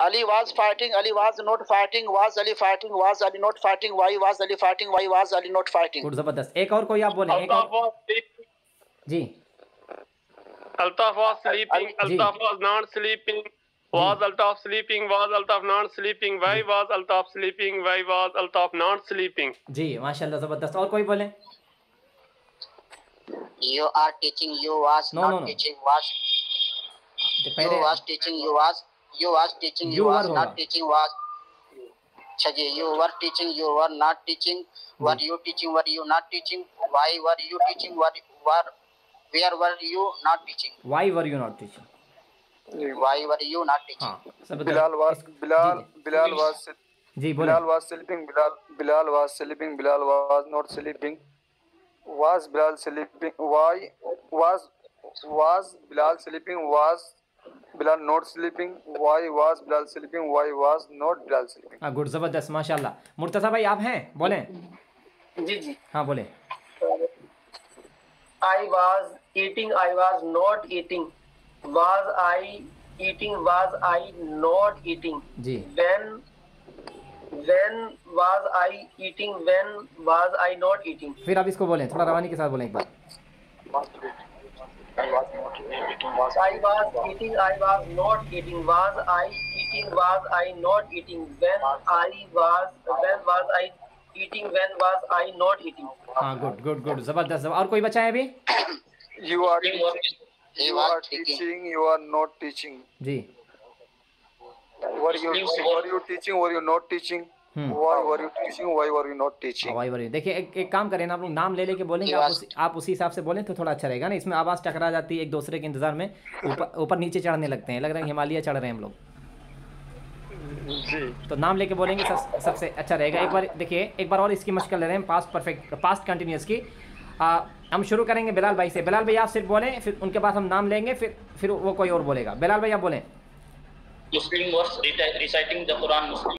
Ali was fighting, Ali was not fighting, was Ali fighting, was Ali not fighting, why was Ali fighting, why was Ali not fighting. Good, जबरदस्त। एक और कोई आप बोलें, एक अल्ताफ और। was sleeping, ji Altaf was sleeping, ji Altaf was not sleeping, was Altaf sleeping, was Altaf not sleeping, why was Altaf sleeping, why was Altaf not sleeping. जी, माशाल्लाह, जबरदस्त। और कोई बोले? You are teaching, you was No, not no, no. teaching, was you पहले was teaching, you was teaching, you You was were not होगा। teaching, was अच्छा जी, you were teaching, you were not teaching, were you teaching, were you not teaching, why were you teaching, where were you not teaching, Why were you not teaching? why were you not teaching. हाँ, जबरदस्त। Bilal was ji Bilal बोले। was sleeping. Bilal was sleeping. Bilal was not sleeping. Was Bilal sleeping? Why was Bilal sleeping? Was Bilal not sleeping? Why was Bilal sleeping? Why was not Bilal sleeping? हाँ, good, जबरदस्त, माशाल्लाह। मुर्तज़ा भाई आप हैं, बोलें। जी जी। हाँ बोले। I was eating, I was not eating. Was I eating, was I not eating. Ji When was I eating, when was I not eating. फिर आप इसको बोलें, थोड़ा रवानी के साथ बोलें एक बार। I was eating, I was not eating. Was I eating, was I not eating. When was I eating, when was I not eating. हाँ, गुड गुड गुड, जबरदस्त। और कोई बचा है अभी? You are teaching. He You was are teaching. You are not teaching. जी Were you teaching? Were you not teaching? Why were you teaching? Why were you not teaching? हवाई worry. देखिए एक काम करें ना, आप लोग नाम ले लेके बोलेंगे, आप उसी हिसाब से बोलें तो थोड़ा अच्छा रहेगा ना। इसमें आवाज़ टकरा जाती है एक दूसरे के इंतजार में, ऊपर नीचे चढ़ने लगते हैं, लग रहा है हिमालय चढ़ रहे हैं हम लोग। जी। तो नाम लेके बोलेंगे सबसे अच्छा रहेगा। एक बार देखिए, एक बार और इसकी मशक ले रहे हैं, पास्ट कंटिन्यूस की। हम शुरू करेंगे बिलाल भाई से। बिलाल भाई आप सिर्फ बोलें, फिर उनके बाद हम नाम लेंगे, फिर वो कोई और बोलेगा। बिलाल भाई आप बोलें। Muslim was reciting the Quran. Muslim